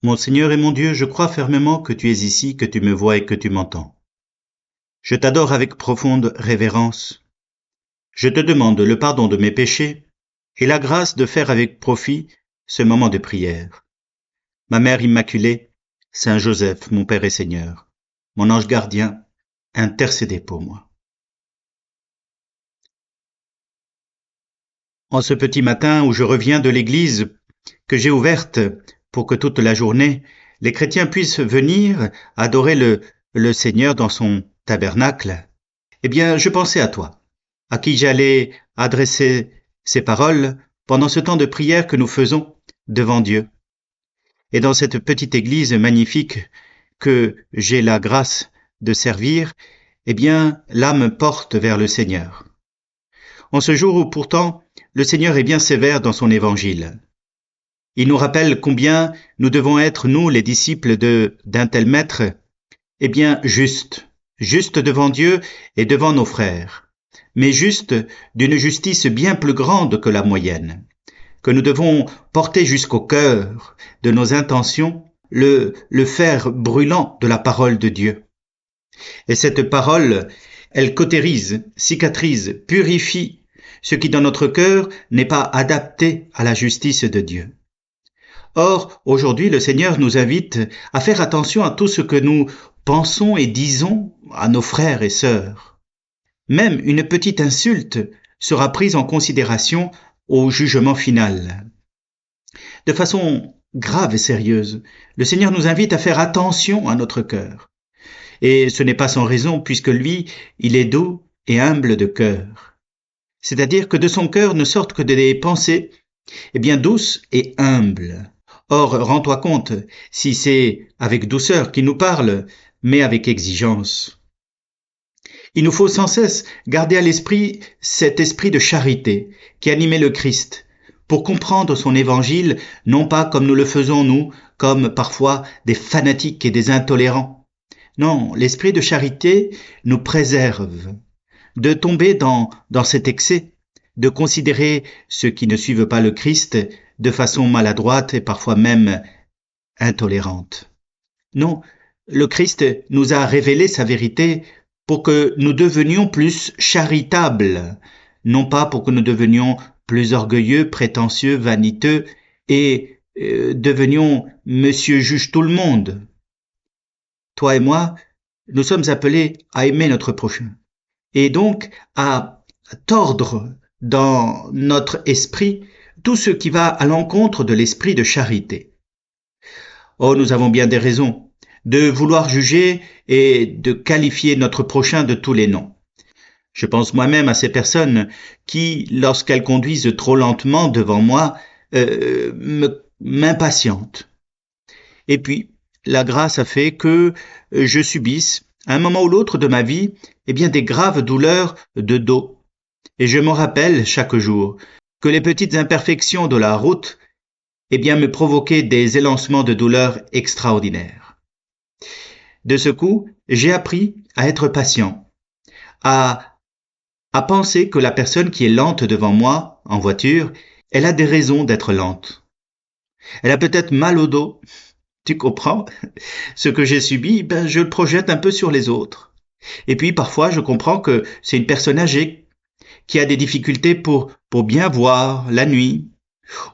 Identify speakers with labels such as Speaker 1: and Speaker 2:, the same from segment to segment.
Speaker 1: Mon Seigneur et mon Dieu, je crois fermement que tu es ici, que tu me vois et que tu m'entends. Je t'adore avec profonde révérence. Je te demande le pardon de mes péchés et la grâce de faire avec profit ce moment de prière. Ma Mère Immaculée, Saint Joseph, mon Père et Seigneur, mon ange gardien, intercédez pour moi. En ce petit matin où je reviens de l'église que j'ai ouverte pour que toute la journée, les chrétiens puissent venir adorer le Seigneur dans son tabernacle, eh bien, je pensais à toi, à qui j'allais adresser ces paroles pendant ce temps de prière que nous faisons devant Dieu. Et dans cette petite église magnifique que j'ai la grâce de servir, eh bien, l'âme porte vers le Seigneur. En ce jour où pourtant le Seigneur est bien sévère dans son évangile. Il nous rappelle combien nous devons être, nous, les disciples d'un tel maître, eh bien, justes devant Dieu et devant nos frères, mais justes d'une justice bien plus grande que la moyenne, que nous devons porter jusqu'au cœur de nos intentions le fer brûlant de la parole de Dieu. Et cette parole, elle cautérise, cicatrise, purifie ce qui dans notre cœur n'est pas adapté à la justice de Dieu. Or, aujourd'hui, le Seigneur nous invite à faire attention à tout ce que nous pensons et disons à nos frères et sœurs. Même une petite insulte sera prise en considération au jugement final. De façon grave et sérieuse, le Seigneur nous invite à faire attention à notre cœur. Et ce n'est pas sans raison, puisque lui, il est doux et humble de cœur. C'est-à-dire que de son cœur ne sortent que des pensées, bien douces et humbles. Or, rends-toi compte si c'est avec douceur qu'il nous parle, mais avec exigence. Il nous faut sans cesse garder à l'esprit cet esprit de charité qui animait le Christ, pour comprendre son évangile, non pas comme nous le faisons nous, comme parfois des fanatiques et des intolérants. Non, l'esprit de charité nous préserve de tomber dans cet excès, de considérer ceux qui ne suivent pas le Christ de façon maladroite et parfois même intolérante. Non, le Christ nous a révélé sa vérité pour que nous devenions plus charitables, non pas pour que nous devenions plus orgueilleux, prétentieux, vaniteux et devenions Monsieur juge tout le monde. Toi et moi, nous sommes appelés à aimer notre prochain et donc à tordre dans notre esprit tout ce qui va à l'encontre de l'esprit de charité. Oh, nous avons bien des raisons de vouloir juger et de qualifier notre prochain de tous les noms. Je pense moi-même à ces personnes qui, lorsqu'elles conduisent trop lentement devant moi, m'impatientent. Et puis, la grâce a fait que je subisse, à un moment ou l'autre de ma vie, des graves douleurs de dos. Et je m'en rappelle chaque jour que les petites imperfections de la route, me provoquaient des élancements de douleurs extraordinaires. De ce coup, j'ai appris à être patient, à penser que la personne qui est lente devant moi, en voiture, elle a des raisons d'être lente. Elle a peut-être mal au dos. Tu comprends? Ce que j'ai subi, je le projette un peu sur les autres. Et puis parfois, je comprends que c'est une personne âgée qui a des difficultés pour bien voir la nuit,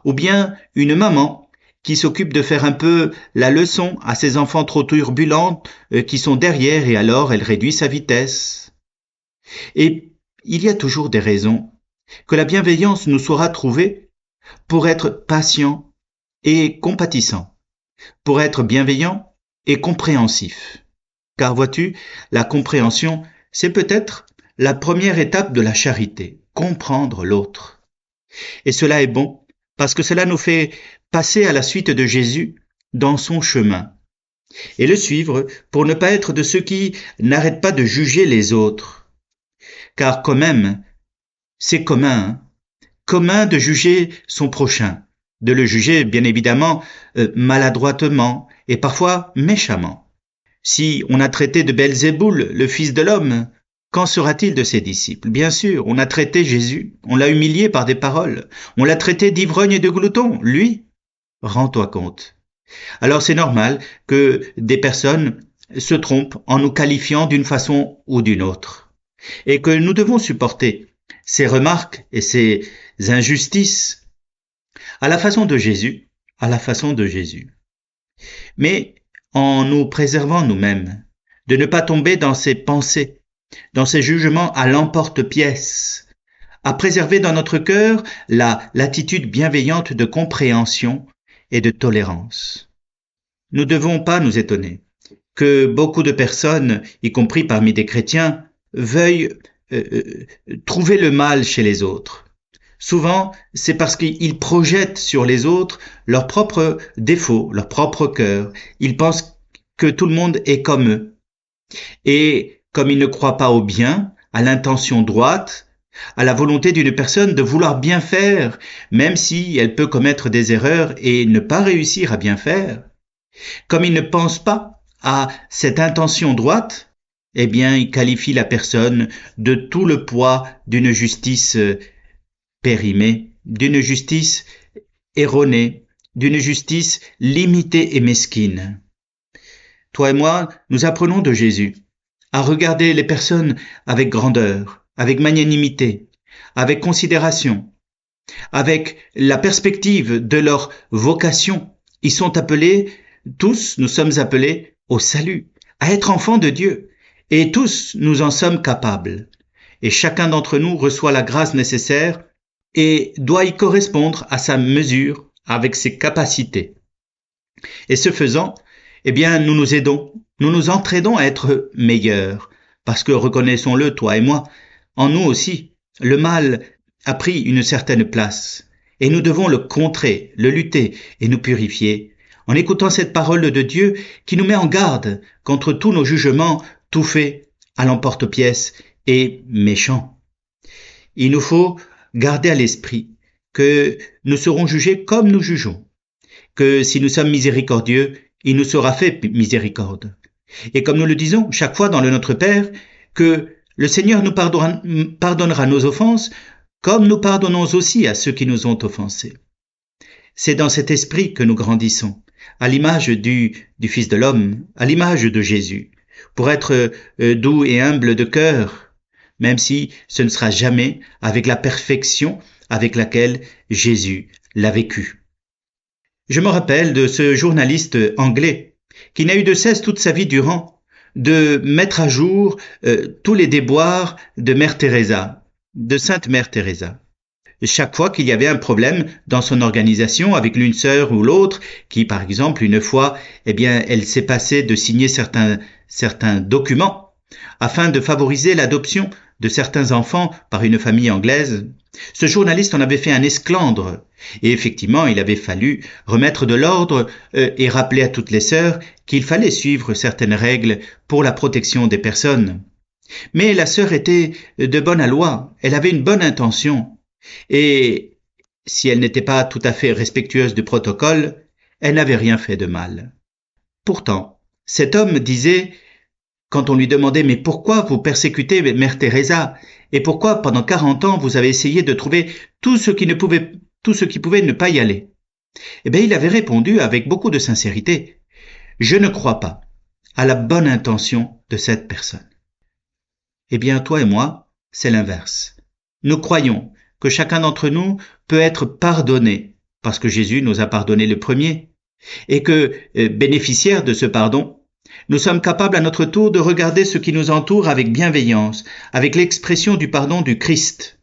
Speaker 1: ou bien une maman qui s'occupe de faire un peu la leçon à ses enfants trop turbulents qui sont derrière et alors elle réduit sa vitesse. Et il y a toujours des raisons que la bienveillance nous saura trouver pour être patient et compatissant, pour être bienveillant et compréhensif. Car vois-tu, la compréhension, c'est peut-être la première étape de la charité, comprendre l'autre. Et cela est bon, parce que cela nous fait passer à la suite de Jésus dans son chemin, et le suivre pour ne pas être de ceux qui n'arrêtent pas de juger les autres. Car quand même, c'est commun de juger son prochain, de le juger bien évidemment maladroitement et parfois méchamment. Si on a traité de Belzéboul, le fils de l'homme, qu'en sera-t-il de ses disciples? Bien sûr, on a traité Jésus, on l'a humilié par des paroles, on l'a traité d'ivrogne et de glouton, lui. Rends-toi compte. Alors c'est normal que des personnes se trompent en nous qualifiant d'une façon ou d'une autre, et que nous devons supporter ces remarques et ces injustices à la façon de Jésus, à la façon de Jésus. Mais en nous préservant nous-mêmes, de ne pas tomber dans ces pensées, dans ces jugements à l'emporte-pièce, à préserver dans notre cœur l'attitude bienveillante de compréhension et de tolérance. Nous ne devons pas nous étonner que beaucoup de personnes, y compris parmi des chrétiens, veuillent trouver le mal chez les autres. Souvent, c'est parce qu'ils projettent sur les autres leurs propres défauts, leur propre cœur. Ils pensent que tout le monde est comme eux. Et comme ils ne croient pas au bien, à l'intention droite, à la volonté d'une personne de vouloir bien faire, même si elle peut commettre des erreurs et ne pas réussir à bien faire, comme ils ne pensent pas à cette intention droite, eh bien, ils qualifient la personne de tout le poids d'une justice périmée, d'une justice erronée, d'une justice limitée et mesquine. Toi et moi, nous apprenons de Jésus à regarder les personnes avec grandeur, avec magnanimité, avec considération, avec la perspective de leur vocation. Ils sont appelés, tous nous sommes appelés au salut, à être enfants de Dieu, et tous nous en sommes capables. Et chacun d'entre nous reçoit la grâce nécessaire et doit y correspondre à sa mesure, avec ses capacités. Et ce faisant, eh bien, nous nous aidons, nous nous entraînons à être meilleurs, parce que, reconnaissons-le, toi et moi, en nous aussi, le mal a pris une certaine place, et nous devons le contrer, le lutter et nous purifier, en écoutant cette parole de Dieu qui nous met en garde contre tous nos jugements tout faits à l'emporte-pièce et méchants. Il nous faut garder à l'esprit que nous serons jugés comme nous jugeons, que si nous sommes miséricordieux, il nous sera fait miséricorde. Et comme nous le disons chaque fois dans le Notre Père, que le Seigneur nous pardonnera nos offenses comme nous pardonnons aussi à ceux qui nous ont offensés. C'est dans cet esprit que nous grandissons, à l'image du Fils de l'homme, à l'image de Jésus, pour être doux et humble de cœur, même si ce ne sera jamais avec la perfection avec laquelle Jésus l'a vécu. Je me rappelle de ce journaliste anglais qui n'a eu de cesse toute sa vie durant de mettre à jour tous les déboires de Mère Teresa, de Sainte Mère Teresa. Chaque fois qu'il y avait un problème dans son organisation avec l'une sœur ou l'autre, qui par exemple une fois, eh bien, elle s'est passée de signer certains documents afin de favoriser l'adoption de certains enfants par une famille anglaise, ce journaliste en avait fait un esclandre. Et effectivement, il avait fallu remettre de l'ordre et rappeler à toutes les sœurs qu'il fallait suivre certaines règles pour la protection des personnes. Mais la sœur était de bonne aloi, elle avait une bonne intention. Et si elle n'était pas tout à fait respectueuse du protocole, elle n'avait rien fait de mal. Pourtant, cet homme disait, quand on lui demandait « Mais pourquoi vous persécutez Mère Teresa ? Et pourquoi pendant 40 ans vous avez essayé de trouver tout ce qui pouvait ne pas y aller ?» Eh bien, il avait répondu avec beaucoup de sincérité « Je ne crois pas à la bonne intention de cette personne. » Eh bien, toi et moi, c'est l'inverse. Nous croyons que chacun d'entre nous peut être pardonné parce que Jésus nous a pardonné le premier et que, bénéficiaires de ce pardon, nous sommes capables à notre tour de regarder ce qui nous entoure avec bienveillance, avec l'expression du pardon du Christ.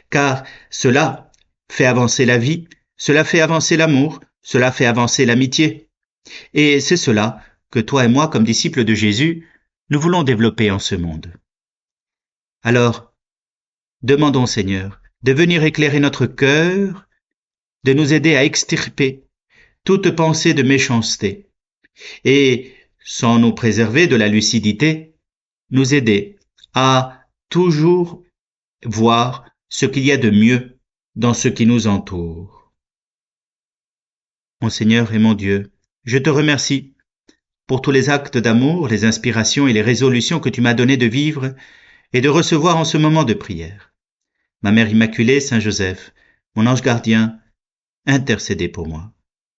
Speaker 1: Car cela fait avancer la vie, cela fait avancer l'amour, cela fait avancer l'amitié. Et c'est cela que toi et moi, comme disciples de Jésus, nous voulons développer en ce monde. Alors, demandons au Seigneur de venir éclairer notre cœur, de nous aider à extirper toute pensée de méchanceté et, sans nous préserver de la lucidité, nous aider à toujours voir ce qu'il y a de mieux dans ce qui nous entoure. Mon Seigneur et mon Dieu, je te remercie pour tous les actes d'amour, les inspirations et les résolutions que tu m'as donné de vivre et de recevoir en ce moment de prière. Ma Mère Immaculée, Saint Joseph, mon ange gardien, intercédez pour moi.